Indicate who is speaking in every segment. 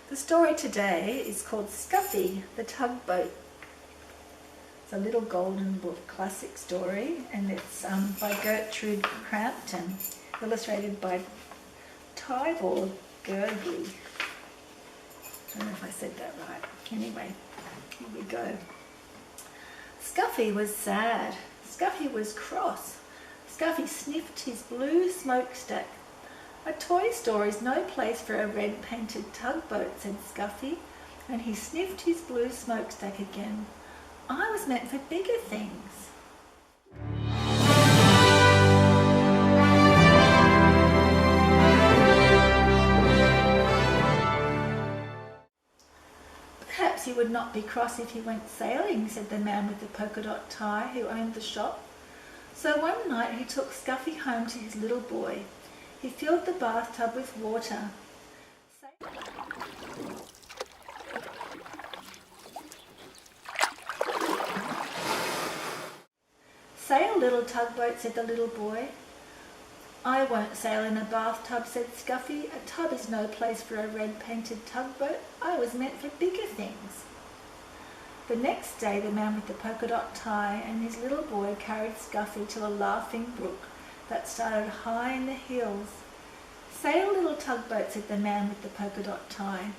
Speaker 1: The story today is called Scuffy The Tugboat. It's a little golden book classic story, and it's by Gertrude Crampton, illustrated by Tabor Gergely. I don't know if I said that right. Anyway, here we go. Scuffy was sad. Scuffy was cross. Scuffy sniffed his blue smokestack. A toy store is no place for a red-painted tugboat, said Scuffy, and he sniffed his blue smokestack again. I was meant for bigger things. Perhaps he would not be cross if he went sailing, said the man with the polka dot tie who owned the shop. So one night he took Scuffy home to his little boy. He filled the bathtub with water. Sail, little tugboat, said the little boy. I won't sail in a bathtub, said Scuffy. A tub is no place for a red-painted tugboat. I was meant for bigger things. The next day the man with the polka dot tie and his little boy carried Scuffy to a laughing brook that started high in the hills. Sail, little tugboat, said the man with the polka dot tie.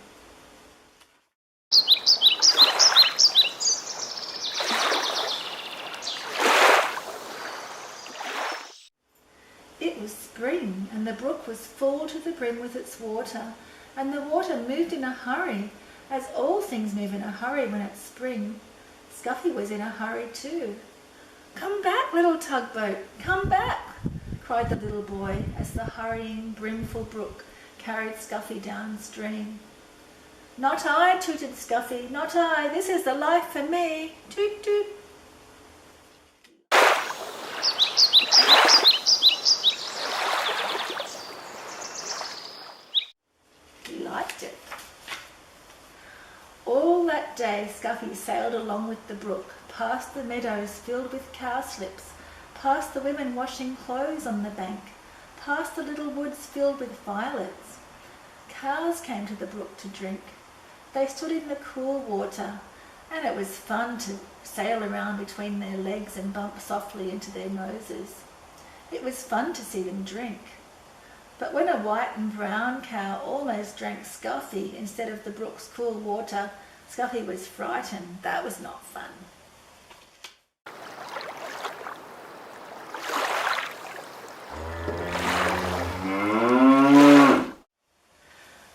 Speaker 1: It was spring, and the brook was full to the brim with its water, and the water moved in a hurry, as all things move in a hurry when it's spring. Scuffy was in a hurry too. Come back, little tugboat, come back, cried the little boy as the hurrying, brimful brook carried Scuffy downstream. Not I, tooted Scuffy, not I, this is the life for me, toot toot. He liked it. All that day Scuffy sailed along with the brook, past the meadows filled with cowslips, past the women washing clothes on the bank, past the little woods filled with violets. Cows came to the brook to drink. They stood in the cool water, and it was fun to sail around between their legs and bump softly into their noses. It was fun to see them drink. But when a white and brown cow almost drank Scuffy instead of the brook's cool water, Scuffy was frightened. That was not fun.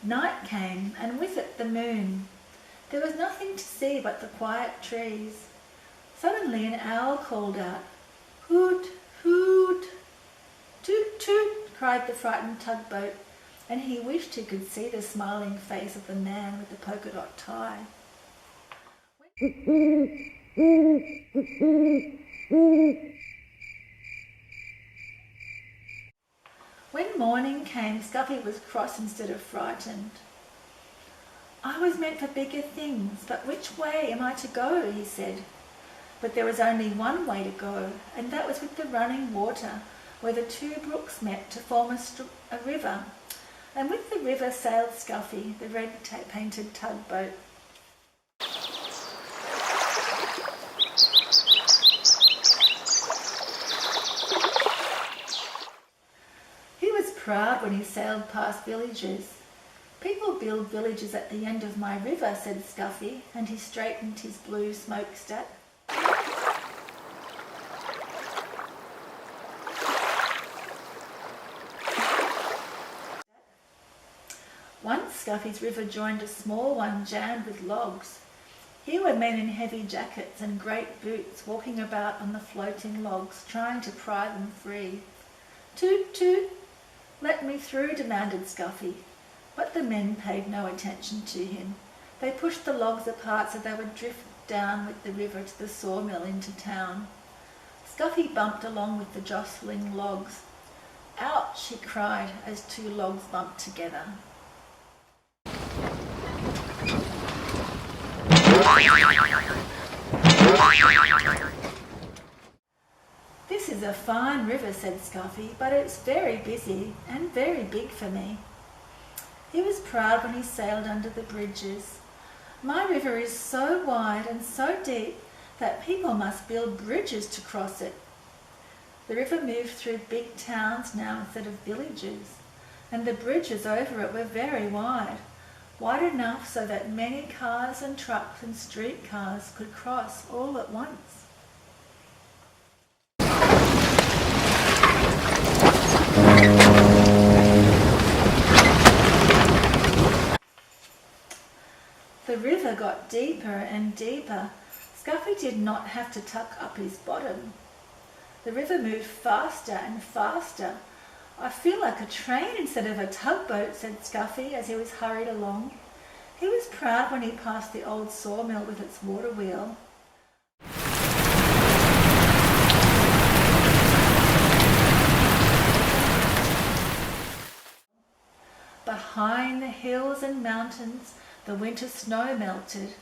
Speaker 1: Night came, and with it the moon. There was nothing to see but the quiet trees. Suddenly an owl called out, "Hoot, hoot!" "Toot, toot!" cried the frightened tugboat, and he wished he could see the smiling face of the man with the polka dot tie. When morning came, Scuffy was cross instead of frightened. I was meant for bigger things, but which way am I to go, he said. But there was only one way to go, and that was with the running water, where the two brooks met to form a river. And with the river sailed Scuffy, the red-painted tugboat. Proud when he sailed past villages. People build villages at the end of my river, said Scuffy, and he straightened his blue smokestack. Once Scuffy's river joined a small one jammed with logs. Here were men in heavy jackets and great boots walking about on the floating logs, trying to pry them free. Toot, toot! Let me through, demanded Scuffy, but the men paid no attention to him. They pushed the logs apart so they would drift down with the river to the sawmill into town. Scuffy bumped along with the jostling logs. Ouch, he cried as two logs bumped together. This is a fine river, said Scuffy, but it's very busy and very big for me. He was proud when he sailed under the bridges. My river is so wide and so deep that people must build bridges to cross it. The river moved through big towns now instead of villages, and the bridges over it were very wide, wide enough so that many cars and trucks and streetcars could cross all at once. The river got deeper and deeper. Scuffy did not have to tuck up his bottom. The river moved faster and faster. I feel like a train instead of a tugboat, said Scuffy as he was hurried along. He was proud when he passed the old sawmill with its water wheel. Behind the hills and mountains, the winter snow melted.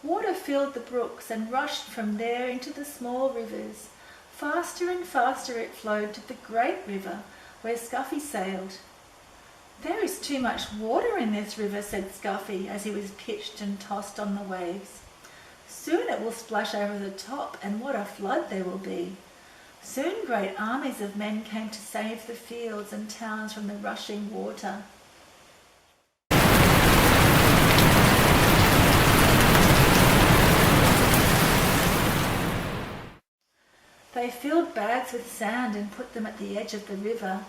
Speaker 1: Water filled the brooks and rushed from there into the small rivers. Faster and faster it flowed to the great river where Scuffy sailed. There is too much water in this river, said Scuffy as he was pitched and tossed on the waves. Soon it will splash over the top, and what a flood there will be. Soon great armies of men came to save the fields and towns from the rushing water. They filled bags with sand and put them at the edge of the river.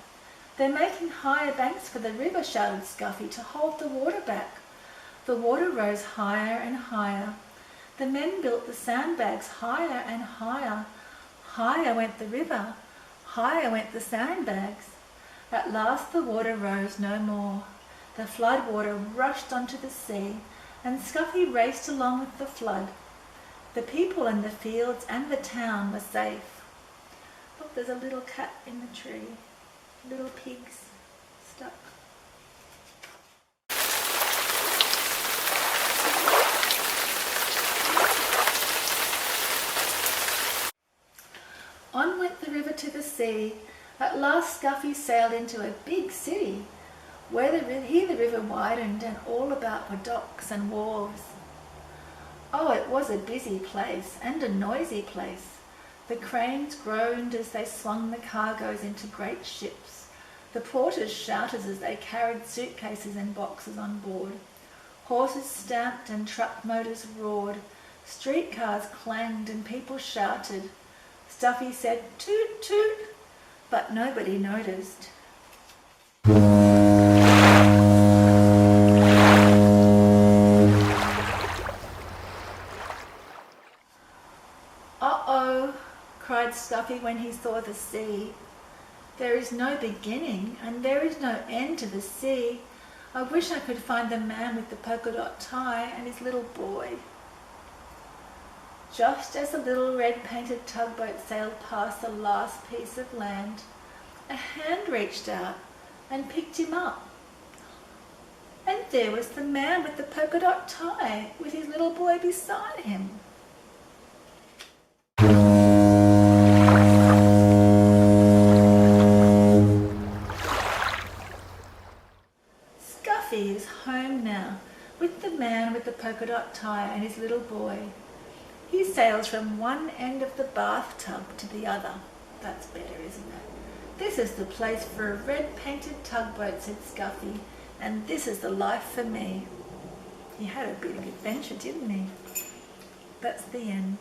Speaker 1: They're making higher banks for the river, shouted Scuffy, to hold the water back. The water rose higher and higher. The men built the sandbags higher and higher. Higher went the river. Higher went the sandbags. At last the water rose no more. The flood water rushed onto the sea, and Scuffy raced along with the flood. The people in the fields and the town were safe. Look, there's a little cat in the tree. Little pigs stuck. On went the river to the sea. At last Scuffy sailed into a big city. Here the river widened, and all about were docks and wharves. Oh, it was a busy place and a noisy place. The cranes groaned as they swung the cargoes into great ships. The porters shouted as they carried suitcases and boxes on board. Horses stamped and truck motors roared. Streetcars clanged and people shouted. Scuffy said, "Toot, toot," but nobody noticed. "Uh-oh," cried Scuffy when he saw the sea. "There is no beginning and there is no end to the sea. I wish I could find the man with the polka dot tie and his little boy." Just as the little red-painted tugboat sailed past the last piece of land, a hand reached out and picked him up. And there was the man with the polka dot tie with his little boy beside him. Scuffy is home now, with the man with the polka dot tie and his little boy. He sails from one end of the bathtub to the other. That's better, isn't it? "This is the place for a red-painted tugboat," said Scuffy, "and this is the life for me." He had a big adventure, didn't he? That's the end.